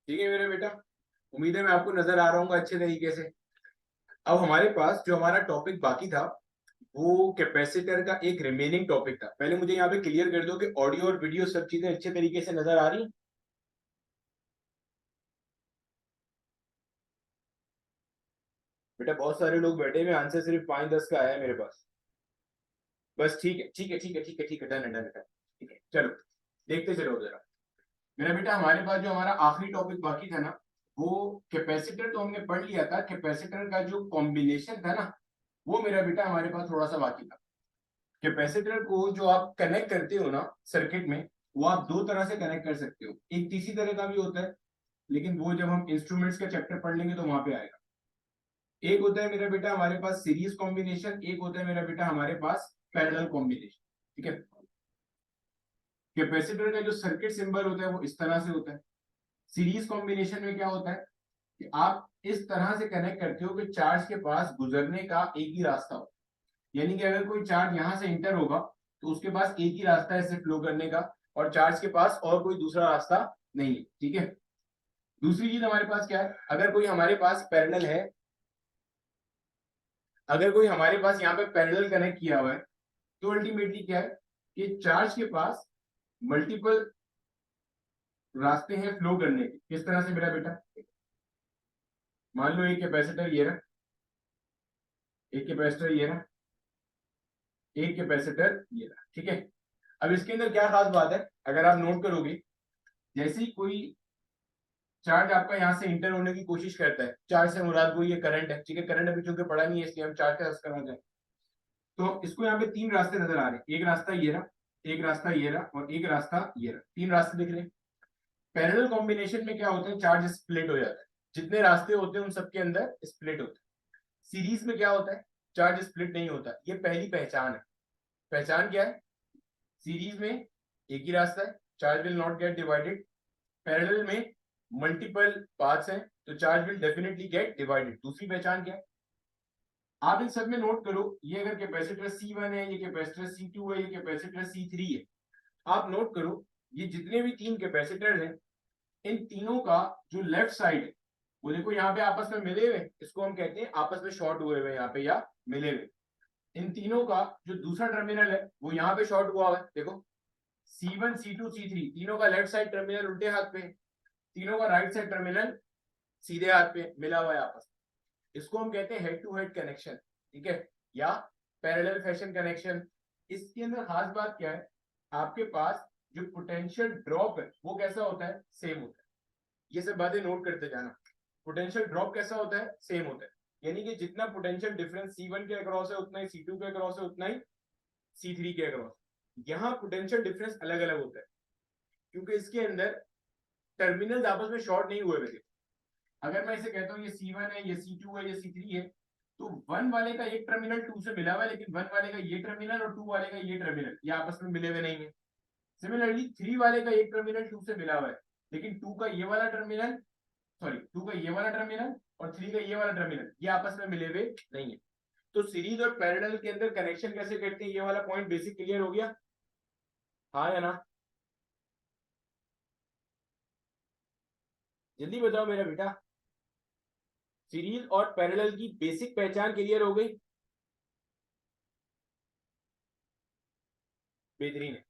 ठीक है मेरे बेटा, उम्मीद है मैं आपको नजर आ रहा हूँ अच्छे तरीके से। अब हमारे पास जो हमारा टॉपिक बाकी था वो कैपेसिटर का एक रिमेनिंग टॉपिक था। पहले मुझे यहाँ पे क्लियर कर दो कि ऑडियो और वीडियो सब चीजें अच्छे तरीके से नजर आ रही हैं। बेटा बहुत सारे लोग बैठे हुए, आंसर सिर्फ 5-10 का आया है मेरे पास। बस ठीक है ठीक है ठीक है ठीक है ठीक है, डन है डन है ठीक है। चलो देखते चलो जरा। मेरा बेटा हमारे पास जो हमारा आखिरी टॉपिक बाकी था ना, वो कैपेसिटर तो हमने पढ़ लिया था। कैपेसिटर का जो कॉम्बिनेशन था ना, वो मेरा बेटा हमारे पास थोड़ा सा बाकी था। कैपेसिटर को जो आप कनेक्ट करते हो ना सर्किट में, वो आप दो तरह से कनेक्ट कर सकते हो। एक तीसरी तरह का भी होता है, लेकिन वो जब हम इंस्ट्रूमेंट्स का चैप्टर पढ़ लेंगे तो वहां पे आएगा। एक होता है मेरा बेटा हमारे पास सीरीज कॉम्बिनेशन, एक होता है मेरा बेटा हमारे पास पैरेलल कॉम्बिनेशन। ठीक है, कैपेसिटर का जो सर्किट सिंबल होता है वो इस तरह से होता है। सीरीज कॉम्बिनेशन में क्या होता है कि आप इस तरह से कनेक्ट करते हो कि चार्ज के पास गुजरने का एक ही रास्ता हो। यानी कि अगर कोई चार्ज यहां से इंटर होगा तो उसके पास एक ही रास्ता है इसे फ्लो करने का, और चार्ज के पास और कोई दूसरा रास्ता नहीं है। ठीक है, दूसरी चीज हमारे पास क्या है, अगर कोई हमारे पास पैरेलल है, अगर कोई हमारे पास यहाँ पे पैरेलल कनेक्ट किया हुआ है, तो अल्टीमेटली क्या है कि चार्ज के पास मल्टीपल रास्ते हैं फ्लो करने के। किस तरह से मेरा बेटा, मान लो एक कैपेसिटर ये रहा, एक कैपेसिटर ये रहा, एक कैपेसिटर ये रहा। ठीक है, अब इसके अंदर क्या खास बात है, अगर आप नोट करोगे, जैसे ही कोई चार्ज आपका यहाँ से इंटर होने की कोशिश करता है, चार्ज से मुराद वो ये करंट है। ठीक है, करंट अभी चूंकि पड़ा नहीं है इसलिए हम चार्ज का करना चाहें तो इसको यहाँ पे तीन रास्ते नजर आ रहे हैं। एक रास्ता ये रहा, एक रास्ता ये रहा, और एक रास्ता ये रहा। तीन रास्ते दिख रहे हैं। पैरेलल कॉम्बिनेशन में क्या होता है, चार्ज स्प्लिट हो जाता है। जितने रास्ते होते हैं उन सबके अंदर स्प्लिट होता है। सीरीज में क्या होता है, चार्ज स्प्लिट नहीं होता। ये पहली पहचान है। पहचान क्या है, सीरीज में एक ही रास्ता है, charge will not gate divided. Parallel में मल्टीपल पाथ्स हैं तो charge will definitely get divided. दूसरी पहचान क्या है, आप इन सब में नोट करो, ये अगर कैपेसिटर C1 है, ये कैपेसिटर C2 है, ये कैपेसिटर C3 है, आप नोट करो ये जितने भी तीन कैपेसिटर हैं, इन तीनों का जो लेफ्ट साइड है वो देखो यहाँ पे आपस में मिले हुए, इसको हम कहते हैं आपस में शॉर्ट हुए हुए यहाँ पे या मिले हुए। इन तीनों का जो दूसरा टर्मिनल है वो यहाँ पे शॉर्ट हुआ हुआ है। देखो C1 C2 C3 तीनों का लेफ्ट साइड टर्मिनल उल्टे हाथ पे, तीनों का राइट साइड टर्मिनल सीधे हाथ पे मिला हुआ है आपस में। इसको हम कहते हैं हेड टू हेड कनेक्शन। ठीक है, या पैरेलल फैशन कनेक्शन। इसके अंदर खास बात क्या है, आपके पास जो पोटेंशियल ड्रॉप है वो कैसा होता है, सेम होता है। ये सब बातें नोट करते जाना। पोटेंशियल ड्रॉप कैसा होता है, सेम होता है। यानी कि जितना पोटेंशियल डिफरेंस C1 के अक्रॉस है उतना ही C2 के अक्रॉस है, उतना ही C3 के अक्रॉस। यहाँ पोटेंशियल डिफरेंस अलग अलग होता है क्योंकि इसके अंदर टर्मिनल्स आपस में शॉर्ट नहीं हुए थे। अगर मैं इसे कहता हूँ ये C1 है, ये C2 है, ये C3 है, तो वन वाले का एक टर्मिनल टू से मिला हुआ है, लेकिन वन वाले का ये टर्मिनल और टू वाले का ये टर्मिनल ये आपस में मिले हुए नहीं है। सिमिलरली थ्री वाले का एक टर्मिनल टू से मिला हुआ है, लेकिन टू का ये वाला टर्मिनल, सॉरी टू का ये वाला टर्मिनल और थ्री का ये वाला टर्मिनल ये आपस में मिले हुए नहीं है। तो सीरीज और पैरेलल के अंदर कनेक्शन कैसे करते हैं, ये वाला पॉइंट बेसिक क्लियर हो गया, हाँ या ना? जल्दी बताओ मेरा बेटा, सीरीज और पैरेलल की बेसिक पहचान क्लियर हो गई? बेहतरीन है।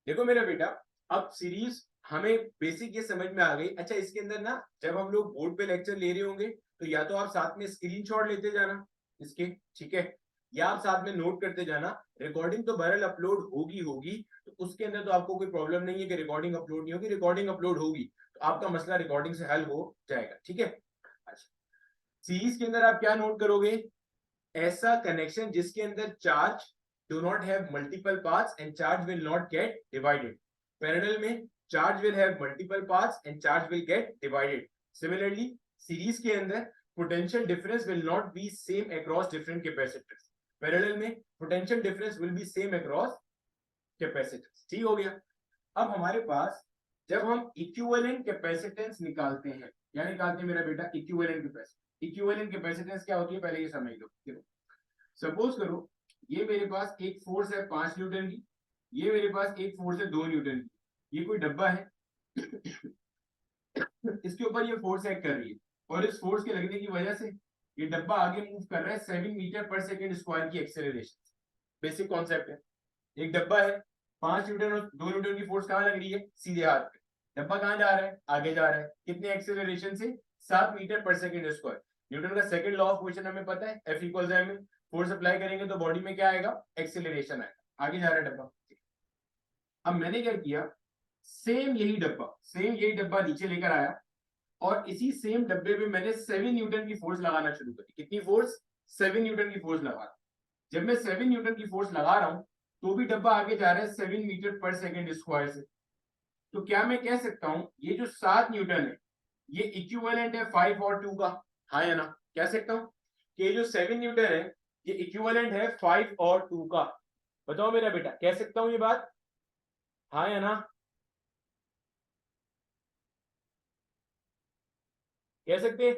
देखो मेरा बेटा, अब सीरीज हमें बेसिक ये समझ में आ गई। अच्छा, इसके अंदर ना जब हम लोग बोर्ड पे लेक्चर ले रहे होंगे तो या तो आप साथ में स्क्रीनशॉट लेते जाना इसके, ठीक है, या आप साथ में नोट करते जाना। रिकॉर्डिंग तो बहरहाल अपलोड होगी होगी, तो उसके अंदर तो आपको कोई प्रॉब्लम नहीं है कि रिकॉर्डिंग अपलोड नहीं होगी। रिकॉर्डिंग अपलोड होगी तो आपका मसला रिकॉर्डिंग से हल हो जाएगा। ठीक है, अच्छा, सीरीज के अंदर आप क्या नोट करोगे, ऐसा कनेक्शन जिसके अंदर charge do not have multiple paths and charge will not get divided. Parallel में charge will have multiple paths and charge will get divided. Similarly, series के अंदर potential difference will not be same across different capacitors. Parallel में potential difference will be same across capacitors. ठीक हो गया। अब हमारे पास जब हम इक्विवेलेंट कैपेसिटेंस निकालते हैं, क्या निकालते हैं मेरा बेटा, इक्विवेलेंट कैपेसिटेंस। इक्विवेलेंट कैपेसिटेंस क्या होती है पहले ये समझ लो। देखो सपोज करो ये मेरे पास एक फोर्स है 5 न्यूटन की, ये मेरे पास एक फोर्स है 2 न्यूटन की, ये कोई डब्बा है इसके ऊपर ये फोर्स एक्ट कर रही है और इस फोर्स के लगने की वजह से ये डब्बा आगे मूव कर रहा है 7 मीटर पर सेकेंड स्क्वायर की एक्सेलरेशन। बेसिक कॉन्सेप्ट है, एक डब्बा है, 5 न्यूटन और 2 न्यूटन की फोर्स कहाँ लग रही है? सीधे हाथ पे। डब्बा कहाँ जा रहा है? आगे जा रहा है, कितने एक्सेलरेशन से? 7 मीटर पर सेकेंड स्क्वायर। न्यूटन का सेकंड लॉ ऑफ मोशन हमें पता है, F equals M. Force apply करेंगे तो बॉडी में क्या आएगा? एक्सेलरेशन आएगा, आगे जा रहा है डब्बा। अब मैंने क्या किया, सेम यही डब्बा नीचे लेकर आया और इसी सेम डब्बे पे मैंने 7 न्यूटन की फोर्स लगाना शुरू करी। कितनी फोर्स? 7 न्यूटन की फोर्स लगा। जब मैं 7 न्यूटन की फोर्स लगा रहा हूं तो भी डब्बा आगे जा रहा है 7 मीटर पर सेकेंड स्क्वायर से। तो क्या मैं कह सकता हूं ये जो 7 न्यूटन है ये इक्विवेलेंट है 5 और 2 का? हाँ या ना? कह सकता हूं कि ये जो 7 न्यूटन है ये इक्विवेलेंट है 5 और 2 का? बताओ मेरा बेटा, कह सकता हूं ये बात? हाँ या ना? कह सकते हैं?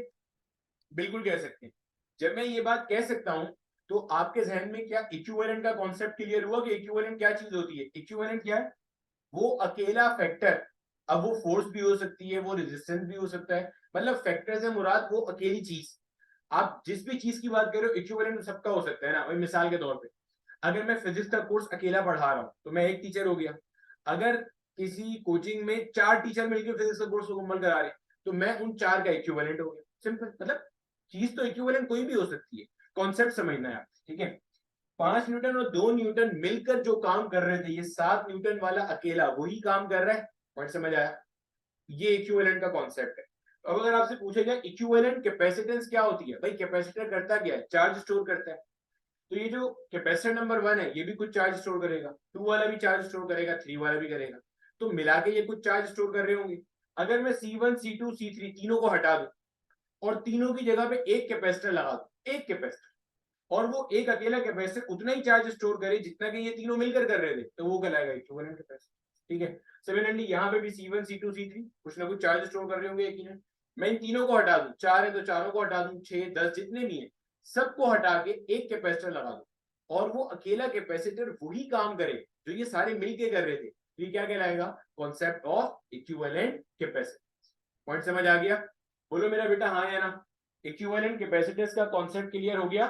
बिल्कुल कह सकते हैं। जब मैं ये बात कह सकता हूं तो आपके जहन में क्या इक्विवेलेंट का कॉन्सेप्ट क्लियर हुआ कि इक्विवेलेंट क्या चीज होती है? इक्विवेलेंट क्या है? वो अकेला फैक्टर, अब वो फोर्स भी हो सकती है, वो रेजिस्टेंस भी हो सकता है, मतलब फैक्टर से मुराद वो अकेली चीज। आप जिस भी चीज की बात कर रहे हो इक्विवेलेंट सबका हो सकता है ना। वही मिसाल के तौर पे अगर मैं फिजिक्स का कोर्स अकेला पढ़ा रहा हूं तो मैं एक टीचर हो गया। अगर किसी कोचिंग में 4 टीचर मिलकर फिजिक्स का कोर्स मुकम्मल करा रहे हैं तो मैं उन 4 का इक्विवेलेंट हो गया। सिंपल, मतलब चीज तो इक्विवेलेंट कोई भी हो सकती है, कॉन्सेप्ट समझना है आप, ठीक है? 5 न्यूटन और 2 न्यूटन मिलकर जो काम कर रहे थे, ये 7 न्यूटन वाला अकेला वही काम कर रहा है। पॉइंट समझ आया? ये इक्विवेलेंट का कॉन्सेप्ट है। अब अगर आपसे पूछा जाए इक्विवेलेंट कैपेसिटेंस क्या होती है, भाई कैपेसिटर करता क्या है? चार्ज स्टोर करता है। तो ये जो कैपेसिटर नंबर 1 है ये भी कुछ चार्ज स्टोर करेगा, 2 वाला भी चार्ज स्टोर करेगा, 3 वाला भी करेगा, तो मिला के ये कुछ चार्ज स्टोर कर रहे होंगे। अगर मैं C1 C2 C3 तीनों को हटा दूं और तीनों की जगह पे एक कैपेसिटर लगा दूं, एक कैपेसिटर, और वो एक अकेला कैपेसिटर उतना ही चार्ज स्टोर करे जितना कि ये तीनों मिलकर कर रहे थे, तो वो कहलाएगा इक्विवेलेंट कैपेसिटर। ठीक है? सिमिलरली यहाँ पे भी C1 C2 C3 कुछ ना कुछ चार्ज स्टोर कर रहे होंगे यकीनन। मैं इन तीनों को हटा दूं, 4 है तो चारों को हटा दूं, 6 10 जितने भी हैं सबको हटा के एक कैपेसिटर लगा दूं और वो अकेला कैपेसिटर वही काम करे जो ये सारे मिलके कर रहे थे, तो ये क्या कहलाएगा? Concept of equivalent capacitance. Point समझ आ गया? बोलो मेरा बेटा हाँ या ना? इक्विवेलेंट कैपेसिटेंस का कॉन्सेप्ट क्लियर हो गया?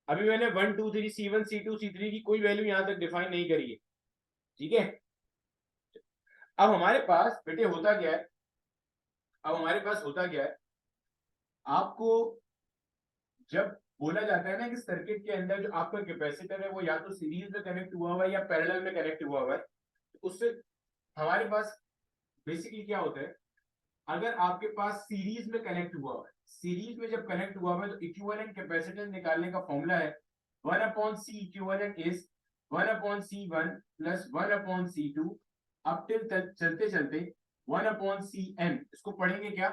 अभी मैंने 1 2 3 C1 C2 C3 की कोई वैल्यू यहां तक डिफाइन नहीं करी है, ठीक है? अब हमारे पास बेटे होता क्या है, अब हमारे पास होता क्या है, आपको जब बोला जाता है ना कि सर्किट के अंदर जो आपका कैपेसिटर है वो या तो सीरीज में कनेक्ट हुआ हुआ है या पैरेलल में कनेक्ट हुआ हुआ है, तो उससे हमारे पास बेसिकली क्या होता है, अगर आपके पास सीरीज में कनेक्ट हुआ हुआ है, सीरीज में जब कनेक्ट हुआ हुआ है तो इक्विवेलेंट कैपेसिटेंस निकालने का फॉर्मूला है 1/C equivalent is 1/C1 plus 1/C2 अब टिल चलते चलते 1/Cn। इसको पढ़ेंगे क्या?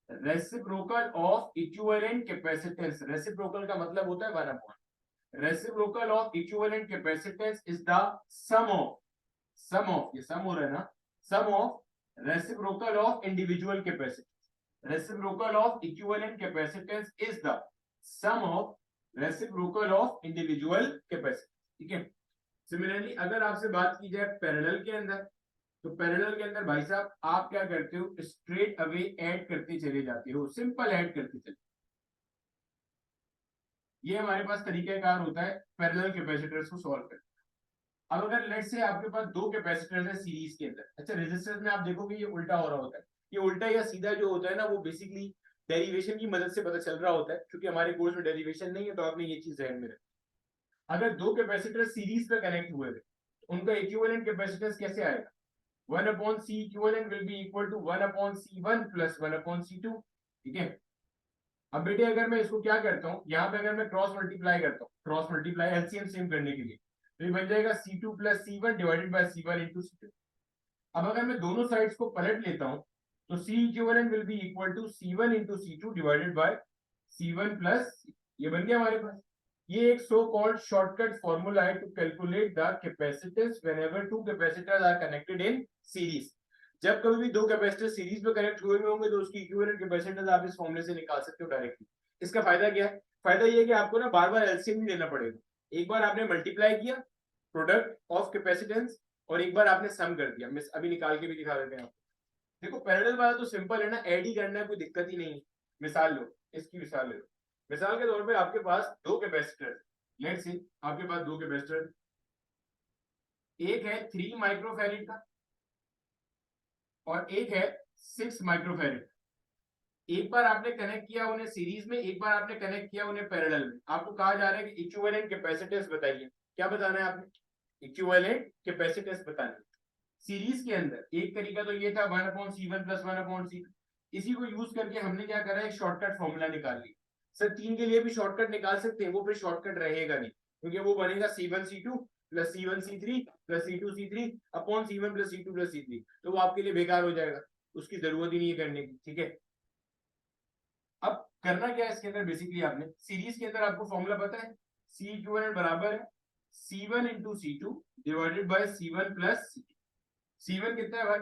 Reciprocal of equivalent capacitance. Reciprocal का मतलब होता है 1/। Reciprocal of equivalent capacitance is the sum of ये सम हो रहा है ना, sum of reciprocal of individual capacitance. Reciprocal of equivalent capacitance is the sum of reciprocal of individual capacitance. ठीक है? सिमिलरली अगर आपसे बात की जाए पैरेलल के अंदर, तो पैरेलल के अंदर भाई साहब आप क्या करते हो? स्ट्रेट अवे ऐड करते चले जाते हो, सिंपल ऐड करते चले। ये हमारे पास तरीकाकार होता है पैरेलल कैपेसिटर्स को सॉल्व करने। अब अगर लेट से आपके पास 2 कैपेसिटर्स है सीरीज के अंदर, अच्छा रेजिस्टेंस में आप देखोगे ये उल्टा हो रहा होता है, ये उल्टा या सीधा जो होता है ना वो बेसिकली डेरिवेशन की मदद से पता चल रहा होता है, क्योंकि हमारे कोर्स में डेरिवेशन नहीं है तो आपने ये चीज ध्यान में रखी। अगर 2 कैपेसिटर सीरीज पे कनेक्ट हुए थे तो उनका इक्विवेलेंट कैपेसिटेंस कैसे आएगा? 1/C equivalent will be equal to 1/C1 plus 1/C2। ठीक है? अब बेटे अगर मैं इसको क्या करता हूँ, यहाँ पे अगर मैं क्रॉस मल्टीप्लाई करता हूँ, क्रॉस मल्टीप्लाई एलसीएम सेम करने के लिए, तो ये बन जाएगा C2 plus C1 divided by C1 into C2। अब अगर मैं दोनों साइड्स को पलट लेता हूं तो C equivalent will be equal to C1 into C2 divided by C1 plus, ये बन गया हमारे पास। ये एक सो कॉल्ड शॉर्टकट फॉर्मूला है to calculate the capacitance whenever two capacitors are connected in series. जब कभी भी दो कैपेसिटर सीरीज में कनेक्ट हुए होंगे तो उसकी इक्विवेलेंट कैपेसिटेंस आप इस फॉर्मूले से निकाल सकते हो डायरेक्टली। इसका फायदा क्या है? फायदा ये है कि आपको ना बार बार एलसीएम नहीं लेना पड़ेगा। एक बार आपने मल्टीप्लाई किया प्रोडक्ट ऑफ कैपेसिटेंस और एक बार आपने सम कर दिया। मैं अभी निकाल के भी दिखा देते हैं आपको। देखो पैरेलल वाला तो सिंपल है ना, ऐड ही करना है, कोई दिक्कत ही नहीं है। मिसाल लो, इसकी मिसाल ले लो। मिसाल के तौर पे आपके पास दो कैपेसिटर, लेट्स सी आपके पास दो कैपेसिटर, एक है 3 माइक्रोफैरेड का और एक है 6 माइक्रोफैरेड। एक बार आपने कनेक्ट किया उन्हें सीरीज में, एक बार आपने कनेक्ट किया उन्हें पैरेलल में। आपको कहा जा रहा है कि इक्विवेलेंट कैपेसिटेंस बताइए। क्या बताना है आपने? इक्विवेलेंट कैपेसिटेंस बताना है। सीरीज के अंदर एक तरीका तो ये था 1/C1 + 1/C। इसी को यूज करके हमने क्या करा, एक शॉर्टकट फॉर्मूला निकाल लिया। सर 3 के लिए भी शॉर्टकट निकाल सकते हैं, वो फिर शॉर्टकट रहेगा नहीं, क्योंकि वो बनेगा C1C2 + C1C3 + C2C3 upon C1 + C2 + C3, तो वो आपके लिए बेकार हो जाएगा, उसकी जरूरत ही नहीं है करने की। ठीक है, अब करना क्या है इसके अंदर, बेसिकली आपने सीरीज के अंदर आपको फॉर्मूला पता है, सी इक्विवेलेंट बराबर है C1 × C2 divided by C1 + C2। C1 कितना है भाई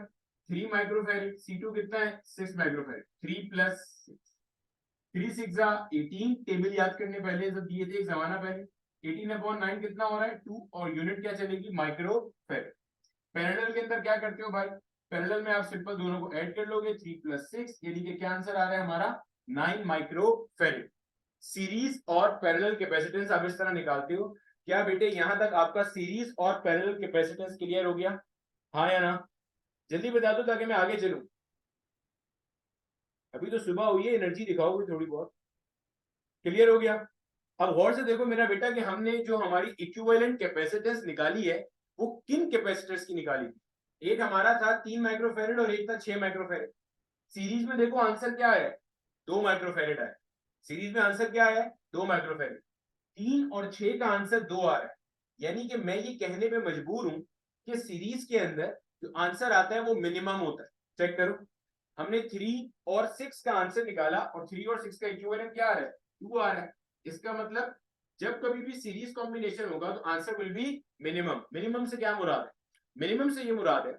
3 माइक्रोफैरेड, C2 कितना है 6 माइक्रोफैरेड, 3 + 6, 3 6 18। टेबल याद करने पहले जब दिए थे एक जमाना पहले, 18/9 कितना हो रहा है 2, और यूनिट क्या चलेगी माइक्रोफैरेड। पैरेलल के अंदर क्या करते हो भाई, पैरेलल में आप सिंपल दोनों को ऐड कर लोगे, 3 + 6, यानी कि क्या आंसर आ रहा है हमारा 9 माइक्रोफैरेड। सीरीज और पैरेलल कैपेसिटेंस आप इस तरह निकालते हो। क्या बेटे यहां तक आपका सीरीज और पैरेलल कैपेसिटेंस क्लियर हो गया, हाँ या ना? जल्दी बता दो ताकि मैं आगे चलूं। अभी तो सुबह हुई है, एनर्जी दिखाओगे थोड़ी बहुत। क्लियर हो गया? अब गौर से देखो मेरा बेटा कि हमने जो हमारी इक्विवेलेंट कैपेसिटेंस निकाली है वो किन कैपेसिटर्स की निकाली थी। एक हमारा था 3 माइक्रोफैरेड और एक था 6 माइक्रोफैरेड। सीरीज में देखो आंसर क्या है, 2 माइक्रोफैरेड है। सीरीज में आंसर क्या है 2 माइक्रोफैरेड। 3 और 6 का आंसर 2 आ रहा है, यानी कि मैं ये कहने पे मजबूर हूं कि सीरीज के अंदर जो आंसर आता है वो मिनिमम होता है। चेक करो, हमने 3 और 6 का आंसर निकाला और 3 और 6 का इक्विवेलेंट क्या आ रहा है 2 आ रहा है। इसका मतलब जब कभी भी सीरीज कॉम्बिनेशन होगा तो answer will be minimum. Minimum से क्या मुराद है, मिनिमम से ये मुराद है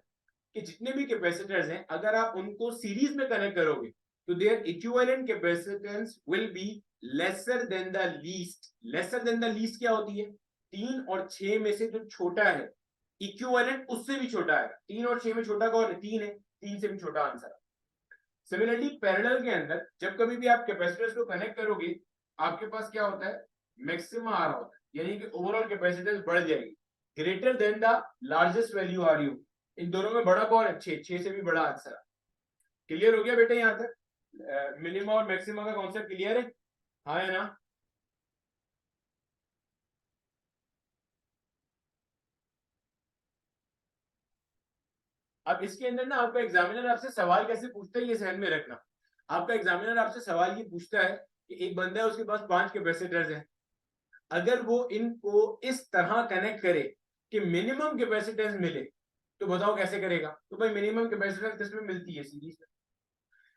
कि जितने भी कैपेसिटर्स हैं अगर आप उनको सीरीज में कनेक्ट करोगे तो their equivalent capacitance will be lesser than the least. Lesser than the least क्या होती है, 3 और 6 में से जो छोटा है इक्विवेलेंट उससे भी छोटा है। 3 और 6 में छोटा कौन है 3 है, 3 से भी छोटा आंसर है। सिमिलरली पैरेलल के अंदर जब कभी भी आप कैपेसिटर्स को कनेक्ट करोगे आपके पास क्या होता है मैक्सिमा आ रहा होता है, यानी कि ओवरऑल कैपेसिटेंस बढ़ जाएगी greater than the largest value आ रही हो। इन दोनों में बड़ा कौन है 6, 6 से भी बड़ा आंसर। क्लियर हो गया बेटे यहां तक? मिनिमम और मैक्सिमम का कॉन्सेप्ट क्लियर है, हाँ है ना? अब इसके अंदर ना आपका एग्जामिनर आपसे सवाल कैसे पूछता है ये ध्यान में रखना। आपका एग्जामिनर आपसे सवाल ये पूछता है कि एक बंदा है उसके पास 5 कैपेसिटर्स हैं, अगर वो इनको इस तरह कनेक्ट करे कि मिनिमम कैपेसिटेंस मिले तो बताओ कैसे करेगा। तो भाई मिनिमम कैपेसिटेंस किसमें मिलती है सीरीज में।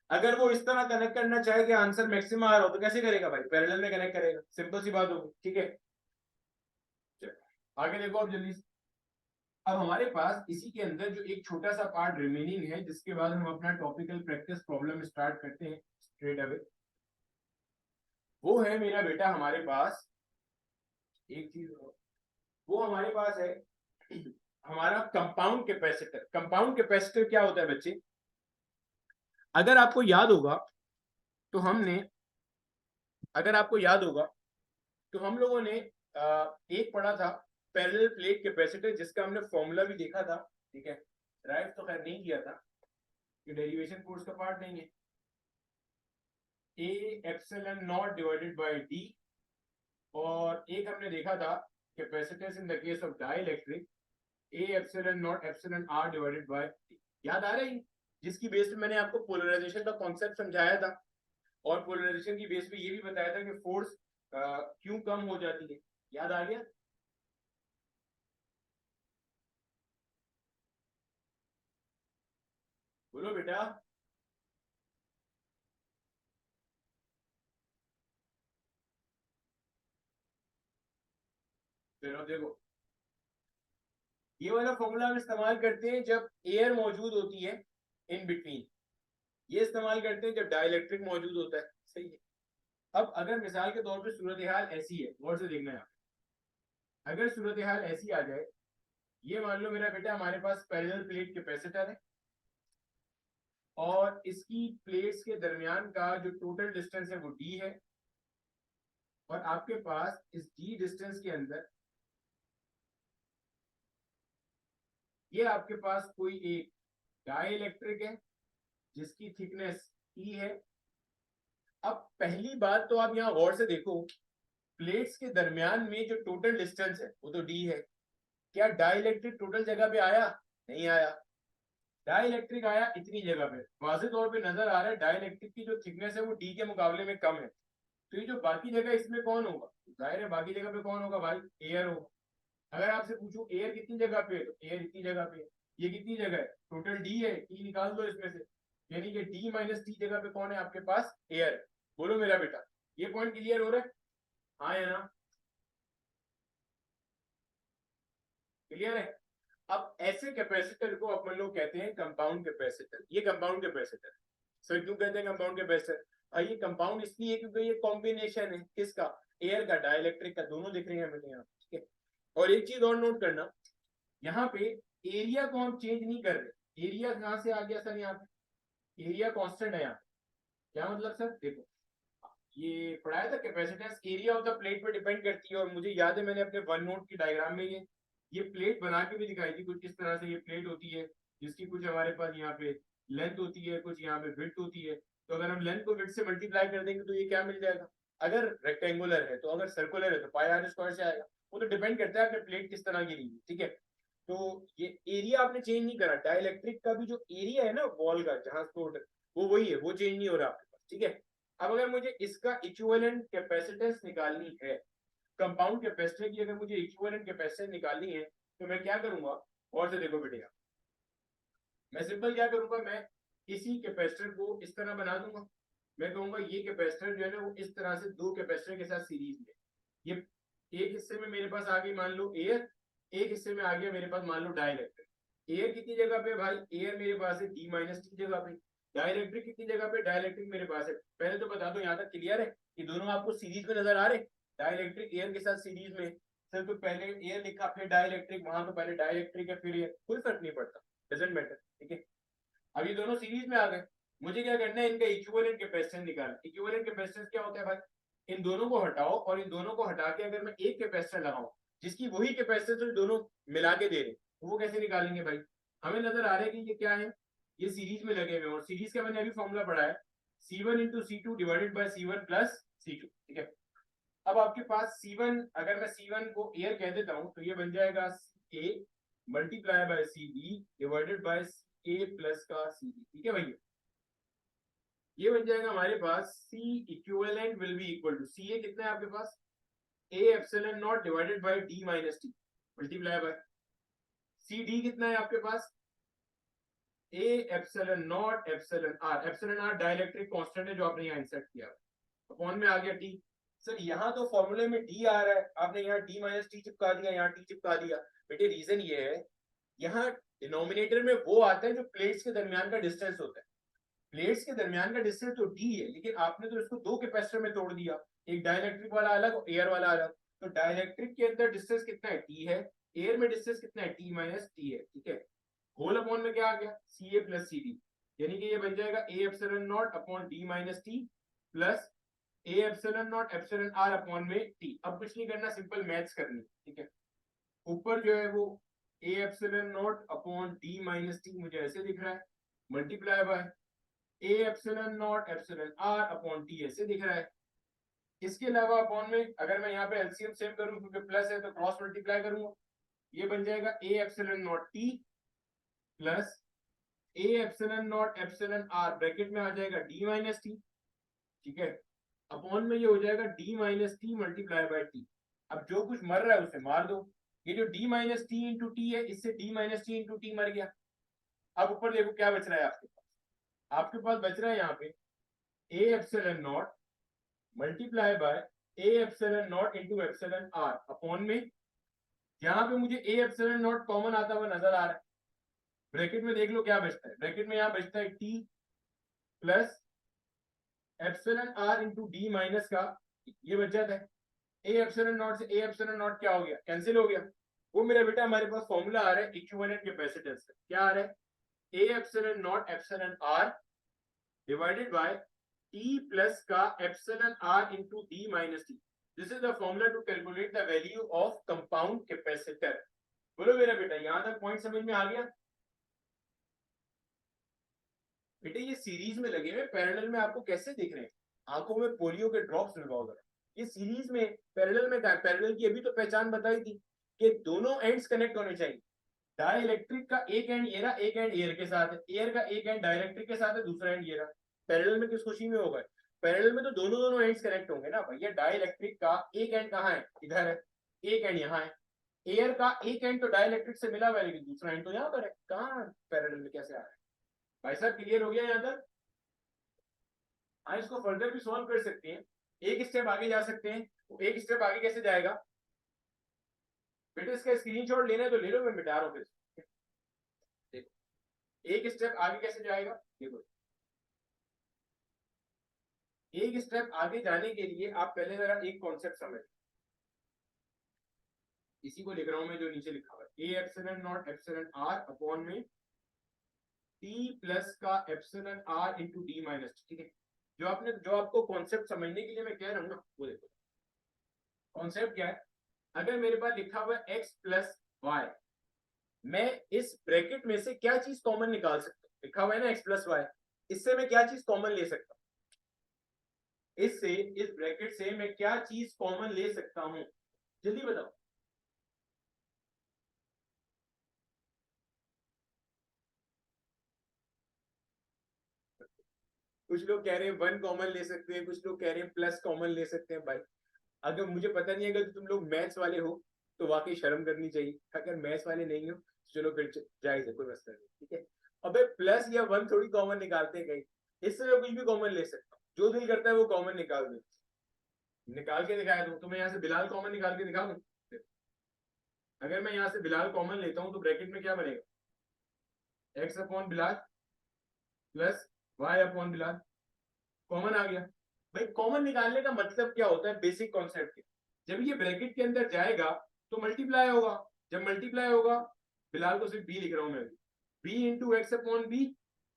अगर वो इस तरह कनेक्ट करना चाहे कि आंसर मैक्सिमम आ रहा हो तो कैसे करेगा भाई पैरेलल में कनेक्ट करेगा, सिंपल सी बात होगी। ठीक है, आगे देखो अब जल्दी से। अब हमारे पास इसी के अंदर जो एक छोटा सा पार्ट रिमेनिंग है जिसके बाद हम अपना टॉपिकल प्रैक्टिस प्रॉब्लम स्टार्ट करते हैं स्ट्रेट अवे, वो है मेरा बेटा हमारे पास एक चीज, वो हमारे पास है हमारा कंपाउंड कैपेसिटर। कंपाउंड कैपेसिटर क्या होता है बच्चे, अगर आपको याद होगा तो हमने, अगर आपको याद होगा तो हम लोगों ने एक पढ़ा था पैरेलल प्लेट कैपेसिटर जिसका हमने फॉर्मूला भी देखा था। ठीक है, राइट तो खैर नहीं किया था, ये डेरिवेशन कोर्स का पार्ट नहीं है। A epsilon not divided by D, और एक हमने देखा था capacitance in the case of dielectric A epsilon not epsilon R divided by D. याद आ रही, जिसकी बेस पे मैंने आपको पोलराइजेशन का कॉन्सेप्ट समझाया था, और पोलराइजेशन की बेस पे ये भी बताया था कि फोर्स क्यों कम हो जाती है। याद आ गया? बोलो बेटा। फिर देखो ये वाला फॉर्मूला हम इस्तेमाल करते हैं जब एयर मौजूद होती है इन बिटवीन, ये इस्तेमाल करते हैं जब डाइलेक्ट्रिक मौजूद होता है। सही है। अब अगर मिसाल के तौर पे सूरत हाल ऐसी है, गौर से देखना है, अगर सूरत हाल ऐसी आ जाए, ये मान लो मेरा बेटा हमारे पास पैरेलल प्लेट कैपेसिटर है और इसकी प्लेट्स के दरमियान का जो टोटल डिस्टेंस है वो d है, और आपके पास इस d डिस्टेंस के अंदर ये आपके पास कोई एक डाइलेक्ट्रिक है जिसकी थिकनेस e है। अब पहली बात तो आप यहाँ गौर से देखो, प्लेट्स के दरमियान में जो टोटल डिस्टेंस है वो तो d है। क्या डाइलेक्ट्रिक टोटल जगह पे आया? नहीं आया। डाइलेक्ट्रिक आया इतनी जगह पे, वाज़ेह तौर पे नजर आ रहा है डाइलेक्ट्रिक की जो थिकनेस है वो d के मुकाबले में कम है। तो ये जो बाकी जगह इसमें कौन होगा? जाहिर है बाकी जगह पे कौन होगा भाई? एयर होगा। अगर आपसे पूछूं एयर कितनी जगह पे है, तो एयर इतनी जगह पे है। ये कितनी जगह है? टोटल d है, t निकाल दो इसमें से, यानी कि d माइनस t जगह पे कौन है आपके पास? एयर है। बोलो मेरा बेटा, ये पॉइंट क्लियर हो रहा है? हाँ या ना? क्लियर है? अब ऐसे कैपेसिटर को अपन लोग कहते हैं कंपाउंड कैपेसिटर। ये कंपाउंड कैपेसिटर। सर क्यों कहते हैं कंपाउंड कैपेसिटर? ये कंपाउंड इसलिए क्योंकि ये कॉम्बिनेशन है किसका? एयर का, डाइलेक्ट्रिक का, दोनों दिख रहे हैं हमें यहाँ, ठीक है। और एक चीज और नोट करना, यहाँ पे एरिया को हम चेंज नहीं कर रहे। एरिया कहाँ से आ गया सर? यहाँ पे एरिया कांस्टेंट है। यहाँ क्या मतलब सर? देखो, ये पढ़ाया था capacitance area of the plate पे डिपेंड करती है, और मुझे याद है मैंने अपने वन नोट की डायग्राम में ये प्लेट बना के भी दिखाई थी कुछ इस तरह से। ये प्लेट होती है जिसकी कुछ हमारे पास यहाँ पे लेंथ होती है, कुछ यहाँ पे विड्थ होती है। तो अगर हम लेंथ को विड्थ से मल्टीप्लाई कर देंगे तो ये क्या मिल जाएगा? अगर रेक्टेंगुलर है तो, अगर सर्कुलर है तो पाई आर स्क्वायर से आएगा। वो तो डिपेंड करता है आपने प्लेट किस तरह की ली है, ठीक है। तो ये एरिया आपने चेंज नहीं करा। डाइलेक्ट्रिक का भी जो एरिया है ना वॉल का, जहां टोटल, वो वही है, वो चेंज नहीं हो रहा आपके पास, ठीक है। अब अगर मुझे इसका इक्विवेलेंट कैपेसिटेंस निकालनी है, कंपाउंड कैपेसिटर की अगर मुझे इक्विवेलेंट कैपेसिटेंस निकालनी है, तो मैं क्या करूंगा? और से देखो बेटे, मैं सिंपल क्या करूंगा, मैं इसी कैपेसिटर को इस तरह बना दूंगा। मैं कहूंगा ये कैपेसिटर जो है ना वो इस तरह से दो कैपेसिटर के साथ सीरीज में, ये एक हिस्से में मेरे पास आ गई मान लो एयर, एक हिस्से में आ गया मेरे पास मान लो डाइलेक्ट्रिक। एयर कितनी जगह पे भाई? एयर मेरे पास है d माइनस टी जगह पे। डाइलेक्ट्रिक कितनी जगह पे? डाइलेक्ट्रिक मेरे पास है, पहले तो बता दो यहाँ तक क्लियर है? ये दोनों आपको सीरीज में नजर आ रहे? डाइलेक्ट्रिक एयर के साथ सीरीज में। सर तो पहले एयर लिखा फिर डाइलेक्ट्रिक, वहां तो पहले डाइलेक्ट्रिक है फिर एयर, कोई फर्क नहीं पड़ता, डजंट मैटर, ठीक है। अब ये दोनों सीरीज में आ गए, मुझे क्या करना है? इनका इक्विवेलेंट कैपेसिटेंस निकालना। इक्विवेलेंट कैपेसिटेंस क्या होता है भाई? इन दोनों को हटाओ, और इन दोनों को हटा के अगर मैं एक कैपेसिटर लगाऊं जिसकी वही कैपेसिटेंस तो दोनों मिला के दे रहे, तो वो कैसे निकालेंगे भाई? हमें नजर आ रहा है कि ये क्या है, ये सीरीज में लगे हुए, और सीरीज का मैंने अभी फॉर्मूला पढ़ा है, C1 into C2 divided by C1 plus C2, ठीक है। अब आपके पास C1, अगर मैं C1 को एयर कह देता हूं तो ये बन जाएगा A multiply by CD divided by A plus का CD, ठीक है भैया। ये बन जाएगा हमारे पास C equivalent will be equal to CA कितना है आपके पास? A epsilon not divided by D minus T multiply by CD कितना है आपके पास? A epsilon not epsilon R, epsilon R dielectric constant है जो आपने यहाँ इंसर्ट किया, अपॉन में आ गया T। सर यहाँ तो फॉर्मूले में D आ रहा है, आपने यहाँ D माइनस T चिपका दिया, यहाँ T चिपका दिया। बेटे रीजन ये है, यहाँ डिनोमिनेटर में वो आता है जो प्लेट्स के दरमियान का डिस्टेंस होता है। प्लेट्स के दरमियान का डिस्टेंस तो d है, लेकिन आपने तो इसको दो कैपेसिटर में तोड़ दिया, एक डाइलेक्ट्रिक वाला अलग और एयर वाला अलग। तो डाइलेक्ट्रिक के अंदर डिस्टेंस कितना है? t है। एयर में डिस्टेंस कितना है? t माइनस t है, ठीक है। होल अपॉन में क्या आ गया? ca प्लस cd, यानी कि ये बन जाएगा a epsilon not upon d minus t plus a epsilon not epsilon r upon में t। अब कुछ नहीं करना, सिंपल मैथ्स करनी, ठीक है। ऊपर जो है वो a epsilon not upon d minus t मुझे ऐसे दिख रहा है, multiply by a epsilon not epsilon r upon t ऐसे दिख रहा है। इसके अलावा अपॉन में अगर मैं यहाँ पे एलसीएम सेम करूं क्योंकि प्लस है तो क्रॉस मल्टीप्लाई करूंगा, ये बन जाएगा a epsilon not t plus a epsilon not epsilon r, bracket में आ जाएगा d माइनस t, ठीक है। अपॉन में ये हो जाएगा d minus t multiply bye t। अब जो कुछ मर रहा है उसे मार दो, ये जो d minus T into T है इससे d minus T into T मर गया। अब ऊपर देखो क्या बच रहा है आपके पास? आपके पास बच रहा है यहाँ पे a epsilon not multiply by a epsilon not into epsilon r upon में, यहाँ पे मुझे a एप्सिलॉन नॉट कॉमन आता हुआ नजर आ रहा है। ब्रैकेट में देख लो क्या बचता है, ब्रैकेट में यहाँ बचता है t plus epsilon r into D minus का, ये बच जाता है। a एप्सिलॉन नॉट से a एप्सिलॉन नॉट क्या हो गया? कैंसिल हो गया। वो मेरा बेटा हमारे पास फॉर्मूला आ रहा है इक्विवेलेंट कैपेसिटेंस का, क्या आ रहा है? a epsilon not epsilon r divided by T plus का epsilon R into D minus T. This is the formula to calculate the value of compound capacitor. बोलो मेरा बेटा, यहां तक पॉइंट समझ में आ गया? बेटे ये सीरीज में लगे हुए, पैरेलल में आपको कैसे दिख रहे हैं? आंखों में पोलियो के ड्रॉप्स लगाओ। ये सीरीज में पैरेलल में, पैरेलल की अभी तो पहचान बताई थी कि दोनों एंड्स कनेक्ट होने चाहिए। डाइलेक्ट्रिक का एक एंड ये रहा, एक एंड एयर के साथ है, एयर का एक एंड डाइलेक्ट्रिक के साथ है, दूसरा एंड ये रहा। पैरेलल में किस खुशी में होगा? पैरेलल में तो दोनों दोनों एंड्स कनेक्ट होंगे ना भैया। डाइलेक्ट्रिक का एक एंड कहाँ है? इधर है, एक एंड यहाँ है। एयर का एक एंड तो डाइलेक्ट्रिक से मिला हुआ है, लेकिन दूसरा एंड तो यहाँ पर है। कहाँ पैरेलल में कैसे आ रहा है? भाई साहब क्लियर हो गया यहाँ तक? हाँ, इसको फर्दर भी सॉल्व कर सकते हैं, एक स्टेप आगे जा सकते हैं। एक स्टेप आगे कैसे जाएगा बेटे? इसका स्क्रीनशॉट लेना है तो ले लो, मैं मिटा रहा हूँ। फिर देखो एक स्टेप आगे कैसे जाएगा। देखो एक स्टेप आगे जाने के लिए आप पहले जरा एक कॉन्सेप्ट समझ, इसी को लिख रहा हूं मैं जो नीचे लिखा हुआ है, A epsilon not epsilon R upon में टी प्लस का epsilon R into D minus. ठीक है, जो आपको कॉन्सेप्ट समझने के लिए मैं कह रहा हूँ ना, वो देखो कॉन्सेप्ट क्या है। अगर मेरे पास लिखा हुआ है एक्स प्लस वाई, मैं इस ब्रैकेट में से क्या चीज कॉमन निकाल सकता हूँ? लिखा हुआ है ना एक्स प्लस वाई, इससे मैं क्या चीज कॉमन ले सकता हूँ? इससे, इस ब्रैकेट से मैं क्या चीज कॉमन ले सकता हूँ? जल्दी बताओ। कुछ लोग कह रहे हैं वन कॉमन ले सकते हैं, कुछ लोग कह रहे हैं प्लस कॉमन ले सकते हैं। भाई अगर मुझे पता नहीं है, अगर तुम लोग मैथ्स वाले हो तो वाकई शर्म करनी चाहिए। अगर मैथ्स वाले नहीं हो तो चलो फिर जायज है, कोई मसला नहीं। ठीक है, अबे प्लस या वन थोड़ी कॉमन निकालते हैं कहीं, इससे मैं कुछ भी कॉमन ले सकता हूँ। जो दिल करता है वो कॉमन निकाल दो। निकाल के दिखाया दूं तो मैं यहाँ से बिलाल कॉमन निकाल के दिखा दूं। अगर मैं यहाँ से बिलाल कॉमन लेता हूँ तो ब्रैकेट में क्या बनेगा? X upon Bilal plus Y upon Bilal. Common आ गया। भाई कॉमन निकालने का मतलब क्या होता है? बेसिक कॉन्सेप्ट के, जब ये ब्रैकेट के अंदर जाएगा तो मल्टीप्लाई होगा। जब मल्टीप्लाई होगा, फिलहाल तो सिर्फ बी लिख रहा हूं मैं, B into X upon B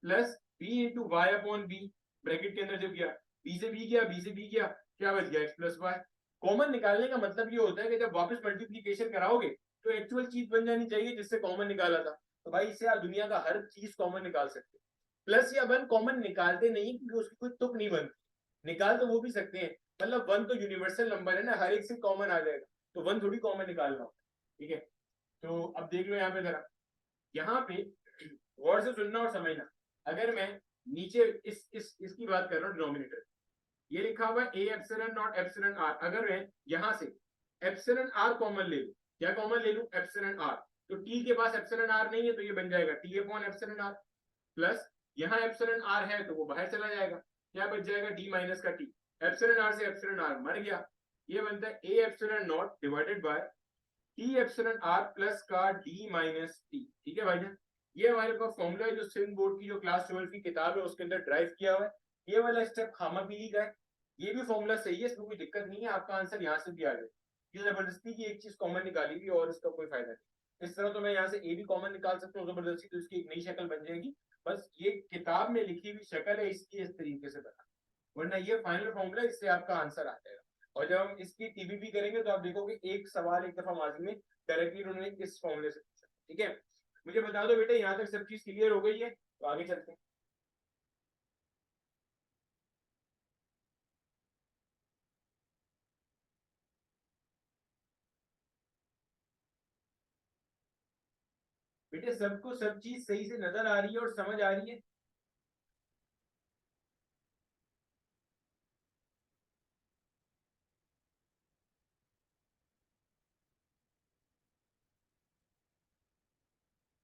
plus B into Y upon B. Bracket के अंदर जब गया, बी से बी गया, बी से बी गया, क्या बच गया? X plus Y. कॉमन निकालने का मतलब ये होता है कि जब वापस मल्टीप्लीकेशन कराओगे तो एक्चुअल चीज बन जानी चाहिए जिससे कॉमन निकाला था। तो भाई इससे आप दुनिया का हर चीज कॉमन निकाल सकते हो। प्लस या वन कॉमन निकालते नहीं क्योंकि उसकी कोई तुक नहीं बनती। निकाल तो वो भी सकते हैं, मतलब वन तो यूनिवर्सल नंबर है ना, हर एक से कॉमन आ जाएगा, तो वन थोड़ी कॉमन निकालना होता है। ठीक है, तो अब देख लो यहाँ पे जरा, यहाँ पे गौर से सुनना और समझना। अगर मैं नीचे इसकी बात कर रहा हूँ, डिनोमिनेटर ये लिखा हुआ है A epsilon not epsilon R. अगर मैं यहाँ से एप्सिलॉन आर कॉमन ले लूं, क्या कॉमन ले लूं? Epsilon R. तो टी के पास एप्सिलॉन आर नहीं है तो ये बन जाएगा T upon epsilon R plus यहाँ एप्सिलॉन आर है तो वो बाहर चला जाएगा, क्या बच जाएगा? डी माइनस का टी। एप्सिलॉन आर से एप्सिलॉन आर मर गया, ये बनता है A epsilon not divided by T epsilon R plus का डी माइनस टी। ठीक है भाई, ये हमारे पास फॉर्मूला है जो सिविल बोर्ड की जो क्लास 12 की किताब है उसके अंदर ड्राइव किया हुआ है। ये वाला स्टेप खामा पीली का है, ये भी फॉर्मूला सही है, इसमें कोई दिक्कत नहीं है। आपका आंसर यहाँ से भी आ जाए। ये जबरदस्ती की एक चीज कॉमन निकाली हुई और इसका कोई फायदा नहीं। इस तरह तो मैं यहाँ से ए भी कॉमन निकाल सकता हूँ जबरदस्ती, तो इसकी एक नई शक्ल बन जाएगी। बस ये किताब में लिखी हुई शक्ल है, इसकी इस तरीके से बना, वरना ये फाइनल फॉर्मूला, इससे आपका आंसर आ जाएगा। और जब हम इसकी टीबीबी करेंगे तो आप देखोगे एक सवाल एक दफा माजी में डायरेक्टली उन्होंने इस फॉर्मूले से पूछा। ठीक है, मुझे बता दो बेटे यहाँ तक सब चीज क्लियर हो गई है? तो आगे चलते हैं। बेटे सबको सब चीज सही से नजर आ रही है और समझ आ रही है?